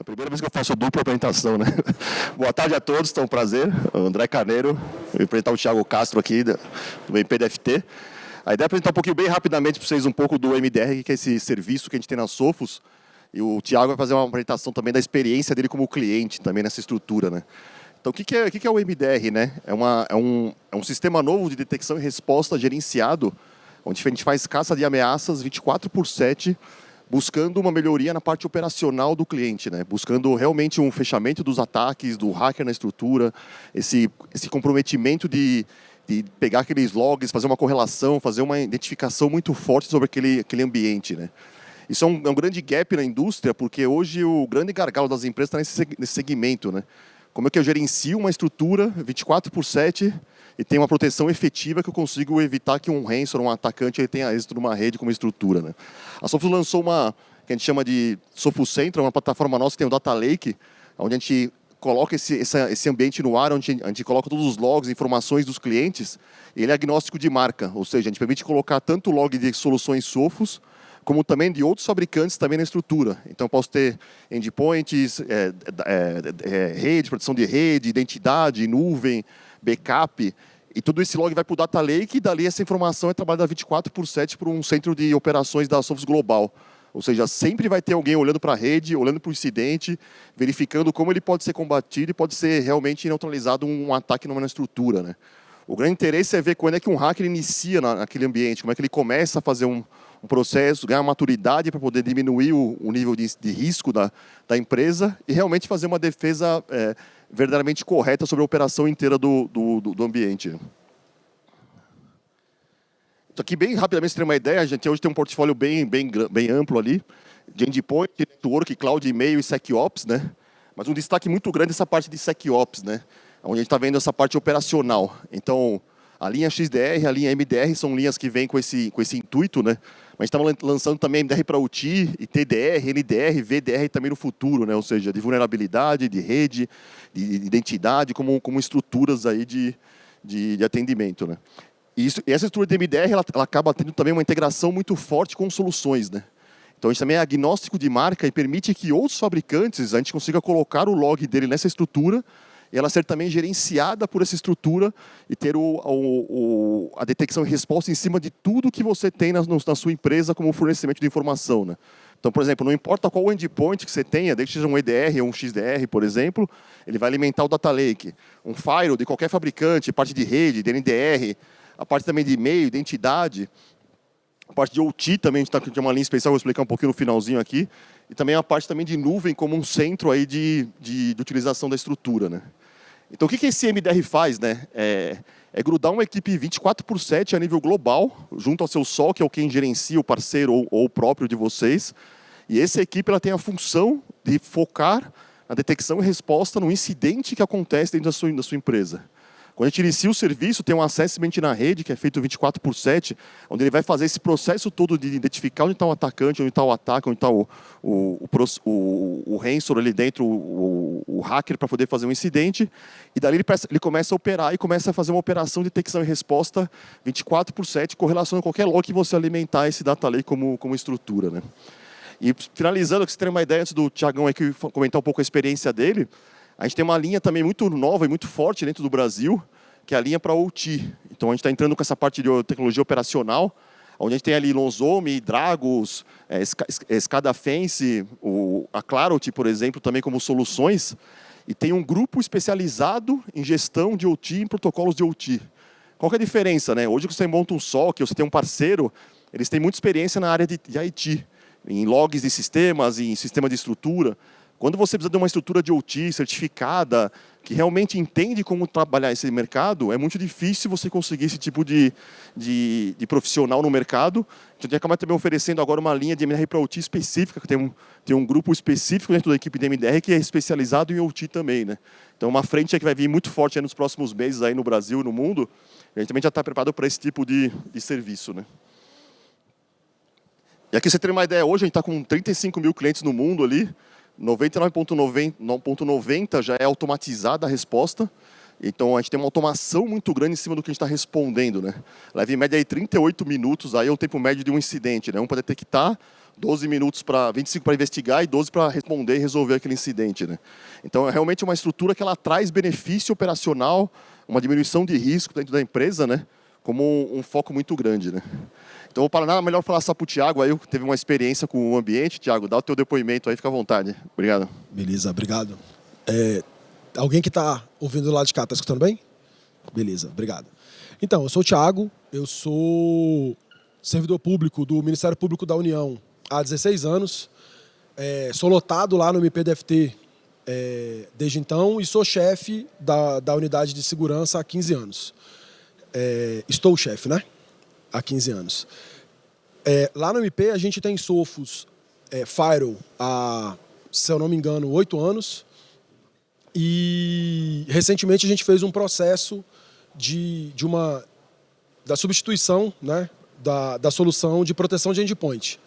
Primeira vez que eu faço dupla apresentação, né? Boa tarde a todos, está um prazer. André Carneiro, vou apresentar o Thiago Castro aqui, do MPDFT. A ideia é apresentar um pouquinho bem rapidamente para vocês um pouco do MDR, que é esse serviço que a gente tem na Sophos. E o Thiago vai fazer uma apresentação também da experiência dele como cliente, também nessa estrutura, né? Então, o que é o MDR, né? É um sistema novo de detecção e resposta gerenciado, onde a gente faz caça de ameaças 24/7, buscando uma melhoria na parte operacional do cliente, né? Buscando realmente um fechamento dos ataques, do hacker na estrutura, esse comprometimento de pegar aqueles logs, fazer uma correlação, fazer uma identificação muito forte sobre aquele ambiente, né? Isso é um grande gap na indústria, porque hoje o grande gargalo das empresas está nesse segmento, né? Como é que eu gerencio uma estrutura 24/7 e tenho uma proteção efetiva que eu consigo evitar que um ransom, um atacante, ele tenha êxito numa rede como estrutura, né? A Sophos lançou uma, que a gente chama de Sophos Central, uma plataforma nossa que tem o Data Lake, onde a gente coloca esse ambiente no ar, onde a gente coloca todos os logs, informações dos clientes, e ele é agnóstico de marca, ou seja, a gente permite colocar tanto log de soluções Sophos, como também de outros fabricantes também na estrutura. Então, eu posso ter endpoints, rede, proteção de rede, identidade, nuvem, backup, e tudo esse log vai para o Data Lake, e dali essa informação é trabalhada 24/7 por um centro de operações da Sophos Global. Ou seja, sempre vai ter alguém olhando para a rede, olhando para o incidente, verificando como ele pode ser combatido e pode ser realmente neutralizado um ataque numa estrutura, né? O grande interesse é ver quando é que um hacker inicia naquele ambiente, como é que ele começa a fazer um processo, ganhar maturidade para poder diminuir o nível de risco da empresa e realmente fazer uma defesa verdadeiramente correta sobre a operação inteira do ambiente. Então, aqui, bem rapidamente, você tem uma ideia, a gente hoje tem um portfólio bem amplo ali, de endpoint, network, cloud, e-mail e SecOps, né? Mas um destaque muito grande é essa parte de SecOps, né? Onde a gente está vendo essa parte operacional. Então, a linha XDR, a linha MDR são linhas que vêm com esse intuito, né? Mas a gente está lançando também MDR para UTI, e TDR, NDR, VDR também no futuro, né? Ou seja, de vulnerabilidade, de rede, de identidade, como estruturas aí de atendimento, né? E essa estrutura de MDR ela acaba tendo também uma integração muito forte com soluções, né? Então, a gente também é agnóstico de marca e permite que outros fabricantes, a gente consiga colocar o log dele nessa estrutura e ela ser também gerenciada por essa estrutura e ter a detecção e resposta em cima de tudo que você tem na sua empresa como fornecimento de informação, né? Então, por exemplo, não importa qual endpoint que você tenha, desde que seja um EDR ou um XDR, por exemplo, ele vai alimentar o Data Lake. Um firewall de qualquer fabricante, parte de rede, de NDR, a parte também de e-mail, identidade, a parte de OT também, a gente tem uma linha especial, vou explicar um pouquinho no finalzinho aqui, e também a parte também de nuvem como um centro aí de utilização da estrutura, né? Então, o que esse MDR faz, né? É grudar uma equipe 24/7 a nível global, junto ao seu SOC, que é quem gerencia o parceiro ou o próprio de vocês. E essa equipe ela tem a função de focar na detecção e resposta no incidente que acontece dentro da sua empresa. Quando a gente inicia o serviço, tem um assessment na rede, que é feito 24/7, onde ele vai fazer esse processo todo de identificar onde está o atacante, onde está o ataque, onde está o ransom ali dentro, o hacker, para poder fazer um incidente. E dali ele começa a operar e começa a fazer uma operação de detecção e resposta 24/7, correlacionando qualquer log que você alimentar esse data lake como estrutura, né? E finalizando, que você tem uma ideia, antes do Thiagão aqui comentar um pouco a experiência dele, a gente tem uma linha também muito nova e muito forte dentro do Brasil, que é a linha para OT. Então, a gente está entrando com essa parte de tecnologia operacional, onde a gente tem ali Lonzome, Dragos, SCADAfence, a Clarity, por exemplo, também como soluções, e tem um grupo especializado em gestão de OT e em protocolos de OT. Qual que é a diferença, né? Hoje, que você monta um SOC, você tem um parceiro, eles têm muita experiência na área de IT, em logs de sistemas, em sistema de estrutura. Quando você precisa de uma estrutura de OT certificada, que realmente entende como trabalhar esse mercado, é muito difícil você conseguir esse tipo de profissional no mercado. A gente acaba também oferecendo agora uma linha de MDR para OT específica, que tem um grupo específico dentro da equipe de MDR que é especializado em OT também, né? Então, uma frente que vai vir muito forte nos próximos meses aí no Brasil e no mundo. A gente também já está preparado para esse tipo de serviço, né? E aqui você tem uma ideia, hoje a gente está com 35 mil clientes no mundo ali, 99,90% já é automatizada a resposta. Então a gente tem uma automação muito grande em cima do que a gente está respondendo, né? Leva em média aí 38 minutos, aí é o tempo médio de um incidente, né? Um para detectar, 12 minutos para 25 para investigar e 12 para responder e resolver aquele incidente, né? Então é realmente uma estrutura que ela traz benefício operacional, uma diminuição de risco dentro da empresa, né? Como um foco muito grande, né? Então, para nada melhor falar só para o Thiago, aí que teve uma experiência com o ambiente. Thiago, dá o teu depoimento aí, fica à vontade. Obrigado. Beleza, obrigado. Alguém que está ouvindo lá de cá, está escutando bem? Beleza, obrigado. Então, eu sou o Thiago, eu sou servidor público do Ministério Público da União há 16 anos. Sou lotado lá no MPDFT desde então e sou chefe da unidade de segurança há 15 anos. Estou chefe, né? Há 15 anos. Lá no MP a gente tem Sophos Firewall há, se eu não me engano, 8 anos. E recentemente a gente fez um processo da substituição, né, da solução de proteção de endpoint.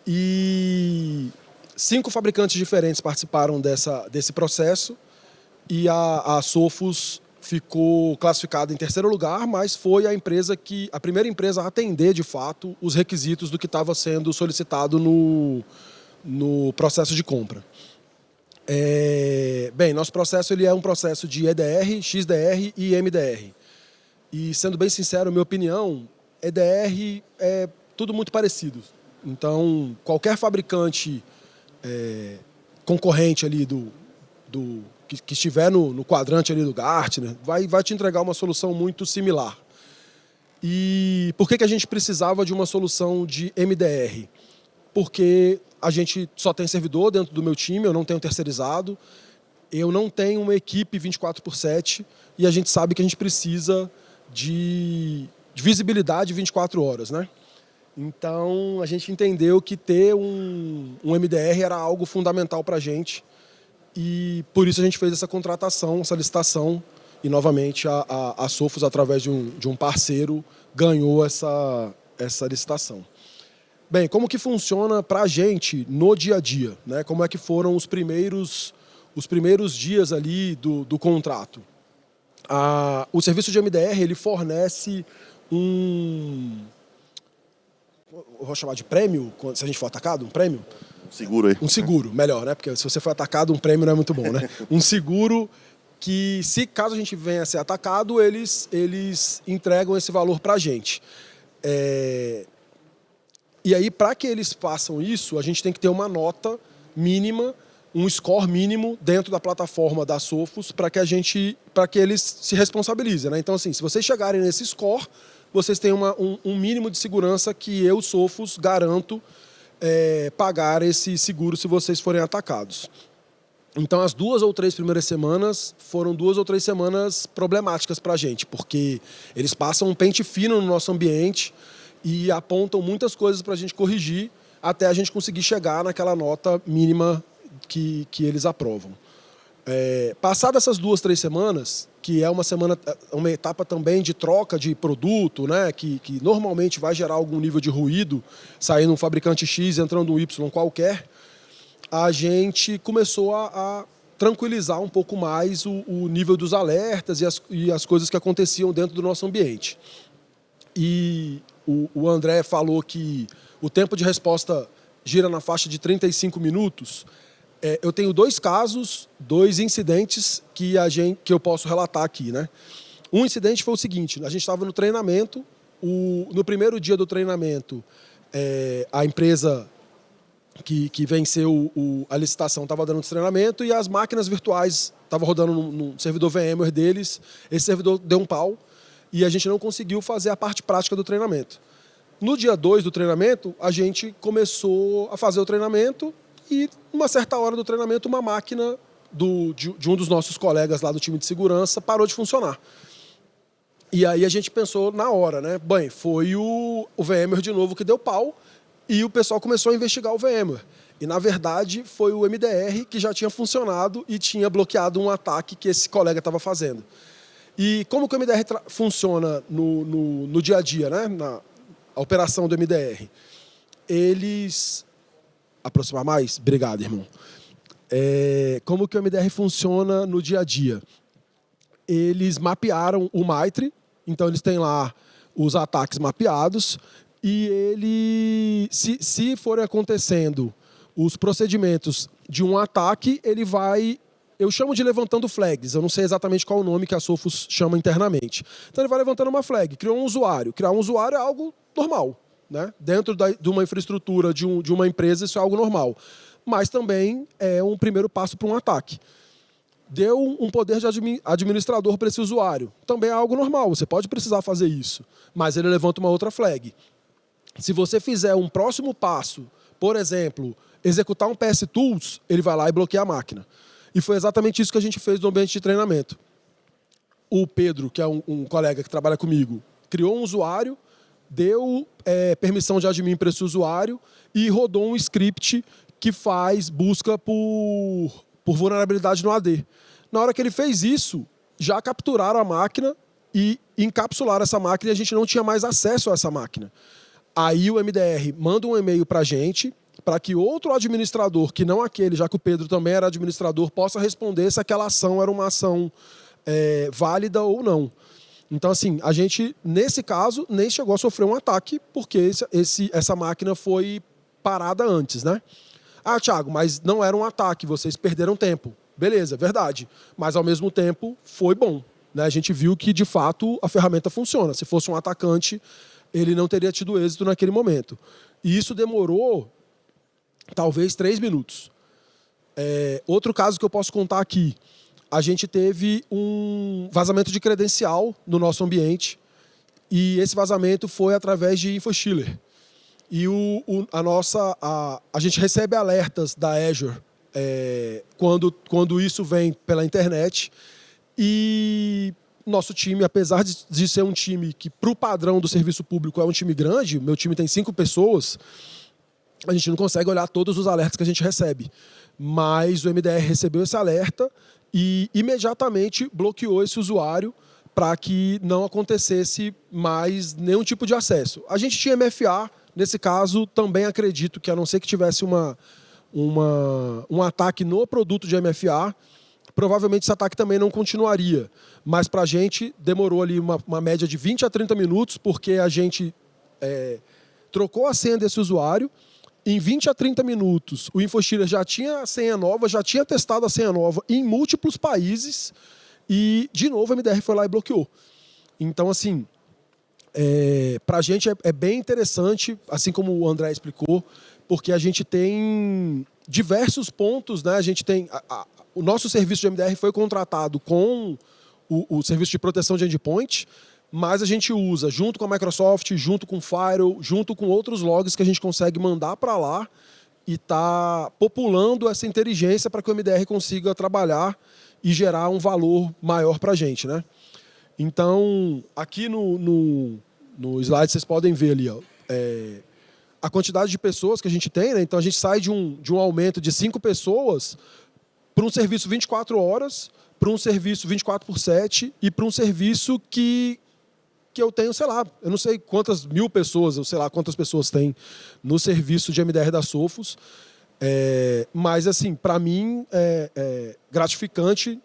E 5 fabricantes diferentes participaram desse processo e a Sophos ficou classificada em terceiro lugar, mas foi a primeira empresa a atender, de fato, os requisitos do que estava sendo solicitado no processo de compra. Bem, nosso processo ele é um processo de EDR, XDR e MDR. E, sendo bem sincero, minha opinião, EDR é tudo muito parecido. Então, qualquer fabricante concorrente ali que estiver no quadrante ali do Gartner vai te entregar uma solução muito similar. E por que a gente precisava de uma solução de MDR? Porque a gente só tem servidor dentro do meu time, eu não tenho terceirizado, eu não tenho uma equipe 24/7 e a gente sabe que a gente precisa de visibilidade 24 horas, né? Então a gente entendeu que ter um MDR era algo fundamental para a gente e por isso a gente fez essa contratação, essa licitação e novamente a Sophos, através de um parceiro, ganhou essa licitação. Bem, como que funciona para a gente no dia a dia, né? Como é que foram os primeiros dias ali do contrato? O serviço de MDR ele fornece eu vou chamar de prêmio, se a gente for atacado, um prêmio? Seguro aí. Um seguro, melhor, né? Porque se você for atacado, um prêmio não é muito bom, né? Um seguro que, caso a gente venha a ser atacado, eles entregam esse valor para a gente. E aí, para que eles façam isso, a gente tem que ter uma nota mínima, um score mínimo dentro da plataforma da Sophos para que eles se responsabilizem, né? Então, assim, se vocês chegarem nesse score, vocês têm um mínimo de segurança que eu, Sophos, garanto pagar esse seguro se vocês forem atacados. Então, as 2 ou 3 primeiras semanas foram 2 ou 3 semanas problemáticas para a gente, porque eles passam um pente fino no nosso ambiente e apontam muitas coisas para a gente corrigir até a gente conseguir chegar naquela nota mínima que eles aprovam. Passadas essas 2, 3 semanas, que é uma etapa também de troca de produto, né, que normalmente vai gerar algum nível de ruído, saindo um fabricante X, entrando um Y qualquer, a gente começou a tranquilizar um pouco mais o nível dos alertas e as coisas que aconteciam dentro do nosso ambiente. E o André falou que o tempo de resposta gira na faixa de 35 minutos. Eu tenho 2 casos, 2 incidentes que eu posso relatar aqui, né? Um incidente foi o seguinte: a gente estava no treinamento, no primeiro dia do treinamento, a empresa que venceu a licitação estava dando treinamento e as máquinas virtuais estavam rodando no servidor VMware deles. Esse servidor deu um pau e a gente não conseguiu fazer a parte prática do treinamento. No dia 2 do treinamento, a gente começou a fazer o treinamento e, numa certa hora do treinamento, uma máquina de um dos nossos colegas lá do time de segurança parou de funcionar. E aí a gente pensou na hora, né? Bem, foi o VMware de novo que deu pau e o pessoal começou a investigar o VMware. E, na verdade, foi o MDR que já tinha funcionado e tinha bloqueado um ataque que esse colega estava fazendo. E como que o MDR funciona no dia a dia, né? A operação do MDR? Eles... Aproximar mais? Obrigado, irmão. Como que o MDR funciona no dia a dia? eles mapearam o MITRE, então eles têm lá os ataques mapeados, e ele, se forem acontecendo os procedimentos de um ataque, ele vai... Eu chamo de levantando flags, eu não sei exatamente qual o nome que a Sophos chama internamente. Então ele vai levantando uma flag, criou um usuário. Criar um usuário é algo normal, né? Dentro de uma infraestrutura de uma empresa, isso é algo normal. Mas também é um primeiro passo para um ataque. Deu um poder de administrador para esse usuário. Também é algo normal, você pode precisar fazer isso. Mas ele levanta uma outra flag. Se você fizer um próximo passo, por exemplo, executar um PS Tools, ele vai lá e bloqueia a máquina. E foi exatamente isso que a gente fez no ambiente de treinamento. O Pedro, que é um colega que trabalha comigo, criou um usuário, deu permissão de admin para esse usuário e rodou um script que faz busca por vulnerabilidade no AD. Na hora que ele fez isso, já capturaram a máquina e encapsularam essa máquina e a gente não tinha mais acesso a essa máquina. Aí o MDR manda um e-mail para a gente, para que outro administrador, que não aquele, já que o Pedro também era administrador, possa responder se aquela ação era uma ação válida ou não. Então, assim, a gente, nesse caso, nem chegou a sofrer um ataque, porque essa máquina foi parada antes, né? Ah, Thiago, mas não era um ataque, vocês perderam tempo. Beleza, verdade. Mas, ao mesmo tempo, foi bom, né? A gente viu que, de fato, a ferramenta funciona. Se fosse um atacante, ele não teria tido êxito naquele momento. E isso demorou... talvez 3 minutos. Outro caso que eu posso contar aqui. A gente teve um vazamento de credencial no nosso ambiente e esse vazamento foi através de InfoStealer. E a gente recebe alertas da Azure quando isso vem pela internet. E nosso time, apesar de ser um time que, para o padrão do serviço público, é um time grande, meu time tem 5 pessoas, a gente não consegue olhar todos os alertas que a gente recebe. Mas o MDR recebeu esse alerta e imediatamente bloqueou esse usuário para que não acontecesse mais nenhum tipo de acesso. A gente tinha MFA, nesse caso também acredito que, a não ser que tivesse um ataque no produto de MFA, provavelmente esse ataque também não continuaria. Mas para a gente demorou ali uma média de 20 a 30 minutos, porque a gente trocou a senha desse usuário. Em 20 a 30 minutos, o InfoStealer já tinha a senha nova, já tinha testado a senha nova em múltiplos países e, de novo, a MDR foi lá e bloqueou. Então, assim, para a gente é bem interessante, assim como o André explicou, porque a gente tem diversos pontos, né? A gente tem... o nosso serviço de MDR foi contratado com o serviço de proteção de endpoint, mas a gente usa, junto com a Microsoft, junto com o Firewall, junto com outros logs que a gente consegue mandar para lá e tá populando essa inteligência para que o MDR consiga trabalhar e gerar um valor maior para a gente, né? Então, aqui no slide vocês podem ver ali, ó, a quantidade de pessoas que a gente tem, né? Então a gente sai de um aumento de 5 pessoas para um serviço 24 horas, para um serviço 24/7 e para um serviço que eu tenho, sei lá, eu não sei quantas mil pessoas, eu sei lá quantas pessoas tem no serviço de MDR da Sophos, mas, assim, para mim é gratificante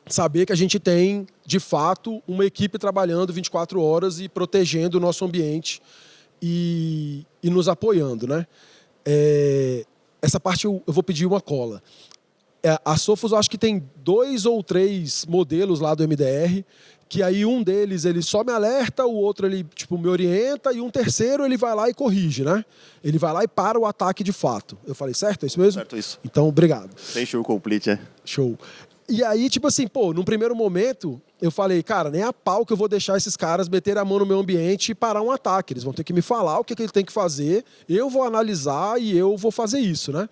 saber que a gente tem, de fato, uma equipe trabalhando 24 horas e protegendo o nosso ambiente e nos apoiando, né? Essa parte eu vou pedir uma cola. A Sophos, eu acho que tem 2 ou 3 modelos lá do MDR, que aí um deles ele só me alerta, o outro ele tipo, me orienta, e um terceiro ele vai lá e corrige, né? Ele vai lá e para o ataque de fato. Eu falei, certo? É isso mesmo? Certo, isso. Então, obrigado. Tem show complete, Show. E aí, tipo assim, num primeiro momento, eu falei, cara, nem a pau que eu vou deixar esses caras meterem a mão no meu ambiente e parar um ataque. Eles vão ter que me falar o que ele tem que fazer, eu vou analisar e eu vou fazer isso, né?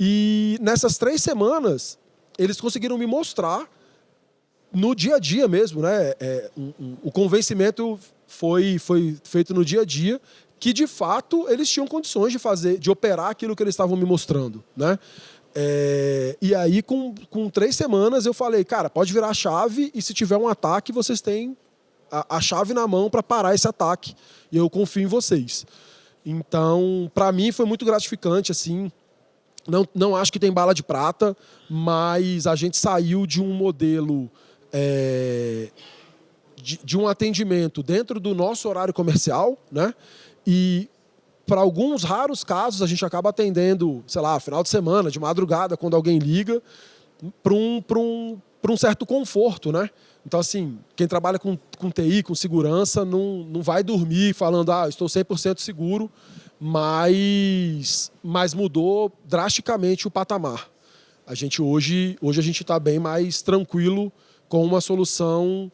E nessas 3 semanas, eles conseguiram me mostrar no dia a dia mesmo, né? O convencimento foi feito no dia a dia que, de fato, eles tinham condições de operar aquilo que eles estavam me mostrando, né? E aí, com 3 semanas, eu falei, cara, pode virar a chave e se tiver um ataque, vocês têm a chave na mão para parar esse ataque. E eu confio em vocês. Então, para mim, foi muito gratificante, assim. Não acho que tem bala de prata, mas a gente saiu de um modelo de um atendimento dentro do nosso horário comercial, né? E para alguns raros casos a gente acaba atendendo, sei lá, final de semana, de madrugada, quando alguém liga, para um certo conforto, né? Então, assim, quem trabalha com TI, com segurança, não vai dormir falando, estou 100% seguro, mas mudou drasticamente o patamar. Hoje a gente está bem mais tranquilo com uma solução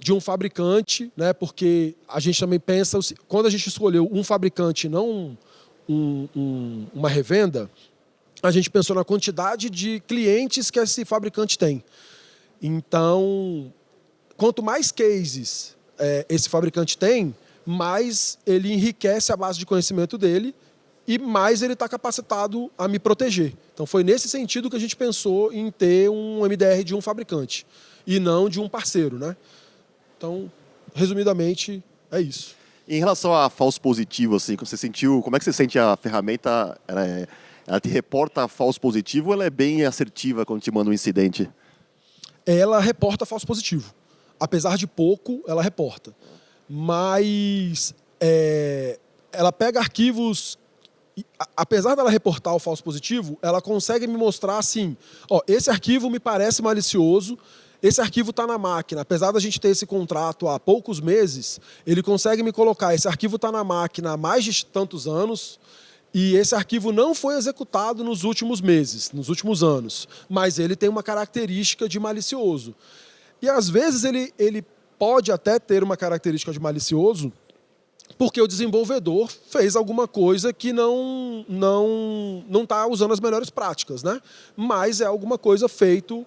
de um fabricante, né? Porque a gente também pensa, quando a gente escolheu um fabricante, não uma revenda, a gente pensou na quantidade de clientes que esse fabricante tem. Então, quanto mais cases esse fabricante tem, mais ele enriquece a base de conhecimento dele e mais ele está capacitado a me proteger. Então, foi nesse sentido que a gente pensou em ter um MDR de um fabricante e não de um parceiro, né? Então, resumidamente, é isso. Em relação a falso positivo, assim, como é que você sente a ferramenta? Ela te reporta falso positivo ou ela é bem assertiva quando te manda um incidente? Ela reporta falso positivo. Apesar de pouco, ela reporta. Mas ela pega arquivos... Apesar dela reportar o falso positivo, ela consegue me mostrar assim, esse arquivo me parece malicioso, esse arquivo está na máquina. Apesar da gente ter esse contrato há poucos meses, ele consegue me colocar, esse arquivo está na máquina há mais de tantos anos e esse arquivo não foi executado nos últimos meses, nos últimos anos, mas ele tem uma característica de malicioso. E às vezes ele pode até ter uma característica de malicioso porque o desenvolvedor fez alguma coisa que não está usando as melhores práticas, né? Mas é alguma coisa feito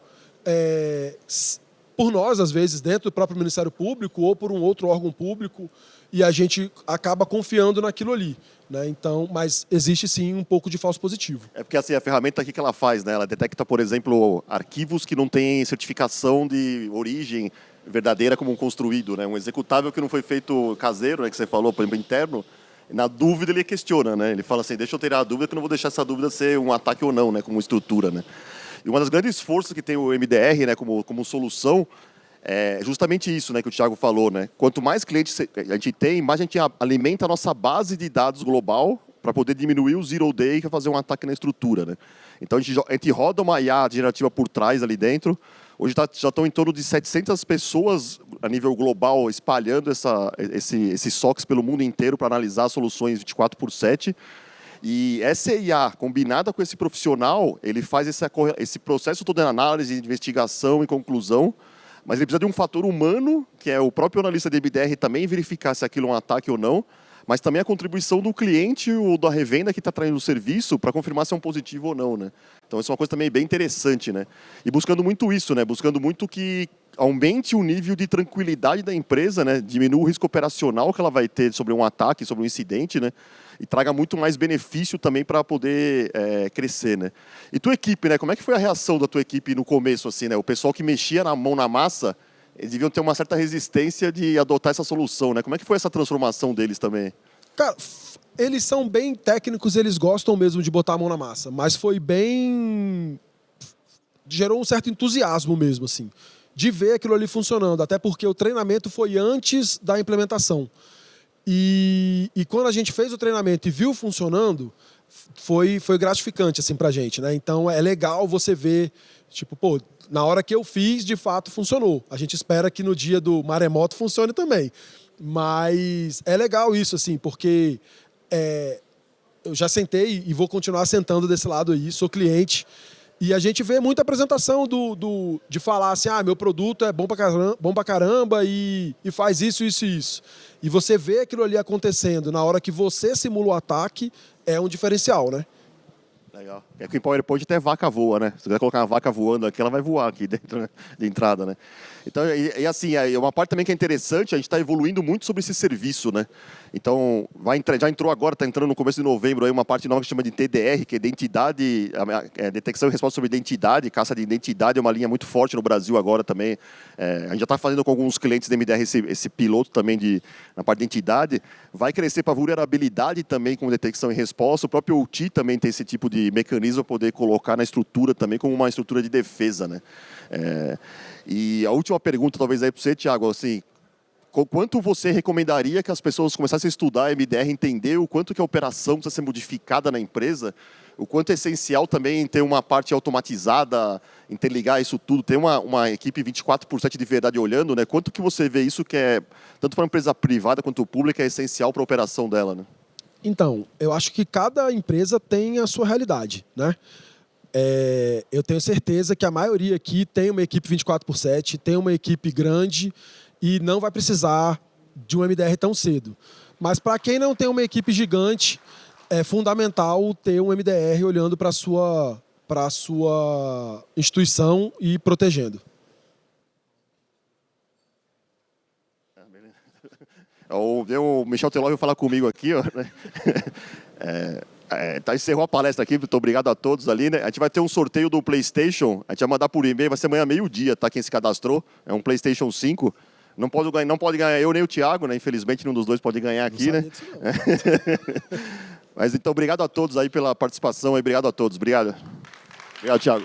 por nós, às vezes, dentro do próprio Ministério Público ou por um outro órgão público, e a gente acaba confiando naquilo ali, né? Então, mas existe sim um pouco de falso positivo. É porque assim, a ferramenta aqui que ela faz, né? Ela detecta, por exemplo, arquivos que não têm certificação de origem verdadeira como um construído, né? Um executável que não foi feito caseiro, né? Que você falou, por exemplo, interno. Na dúvida ele questiona, né? Ele fala assim, deixa eu tirar a dúvida que eu não vou deixar essa dúvida ser um ataque ou não, né? Como estrutura, né? E uma das grandes forças que tem o MDR, né? Como solução é justamente isso, né? Que o Thiago falou, né? Quanto mais clientes a gente tem, mais a gente alimenta a nossa base de dados global para poder diminuir o zero day que é fazer um ataque na estrutura, né? Então a gente roda uma IA generativa por trás ali dentro. Hoje já estão em torno de 700 pessoas a nível global espalhando esses SOCs pelo mundo inteiro para analisar soluções 24/7. E essa IA, combinada com esse profissional, ele faz esse processo todo de análise, de investigação e conclusão, mas ele precisa de um fator humano, que é o próprio analista de MDR também verificar se aquilo é um ataque ou não, mas também a contribuição do cliente ou da revenda que está traindo o serviço para confirmar se é um positivo ou não, né? Então, isso é uma coisa também bem interessante, né? E buscando muito isso, né? Buscando muito que aumente o nível de tranquilidade da empresa, né? Diminua o risco operacional que ela vai ter sobre um ataque, sobre um incidente, né? E traga muito mais benefício também para poder crescer, né? E tua equipe, né? Como é que foi a reação da tua equipe no começo, assim, né? O pessoal que mexia na mão na massa, eles deviam ter uma certa resistência de adotar essa solução, né? Como é que foi essa transformação deles também? Cara, eles são bem técnicos, eles gostam mesmo de botar a mão na massa, mas foi bem... gerou um certo entusiasmo mesmo, assim, de ver aquilo ali funcionando, até porque o treinamento foi antes da implementação. E quando a gente fez o treinamento e viu funcionando, foi gratificante, assim, pra gente, né? Então, é legal você ver, tipo, pô, na hora que eu fiz, de fato, funcionou. A gente espera que no dia do maremoto funcione também. Mas é legal isso, assim, porque eu já sentei e vou continuar sentando desse lado aí, sou cliente, e a gente vê muita apresentação de falar assim, meu produto é bom pra caramba e faz isso, isso e isso. E você vê aquilo ali acontecendo na hora que você simula o ataque, é um diferencial, né? Legal. É que em PowerPoint até vaca voa, né? Se você quiser colocar uma vaca voando aqui, ela vai voar aqui dentro, né? De entrada, né? Então, assim, uma parte também que é interessante, a gente está evoluindo muito sobre esse serviço, né? Então, já entrou agora, está entrando no começo de novembro, aí uma parte nova que chama de TDR, que é identidade, detecção e resposta sobre identidade, caça de identidade, é uma linha muito forte no Brasil agora também. A gente já está fazendo com alguns clientes da MDR esse piloto também na parte de identidade. Vai crescer para vulnerabilidade também com detecção e resposta. O próprio OT também tem esse tipo de de mecanismo para poder colocar na estrutura também como uma estrutura de defesa, né? E a última pergunta, talvez aí para você, Thiago, assim, quanto você recomendaria que as pessoas começassem a estudar a MDR, entender o quanto que a operação precisa ser modificada na empresa, o quanto é essencial também ter uma parte automatizada, interligar isso tudo, ter uma equipe 24/7 de verdade olhando, né? Quanto que você vê isso que é, tanto para a empresa privada quanto pública, é essencial para a operação dela, né? Então, eu acho que cada empresa tem a sua realidade, né? Eu tenho certeza que a maioria aqui tem uma equipe 24/7, tem uma equipe grande e não vai precisar de um MDR tão cedo. Mas para quem não tem uma equipe gigante, é fundamental ter um MDR olhando para a sua instituição e protegendo. O Michel Teló veio falar comigo aqui, ó, né? Encerrou a palestra aqui, muito obrigado a todos ali, né? A gente vai ter um sorteio do PlayStation, a gente vai mandar por e-mail, vai ser amanhã meio-dia, tá? Quem se cadastrou, é um PlayStation 5. Não pode ganhar eu nem o Thiago, né? Infelizmente, nenhum dos dois pode ganhar aqui, né? Mas então, obrigado a todos aí pela participação, obrigado a todos, obrigado. Obrigado, Thiago.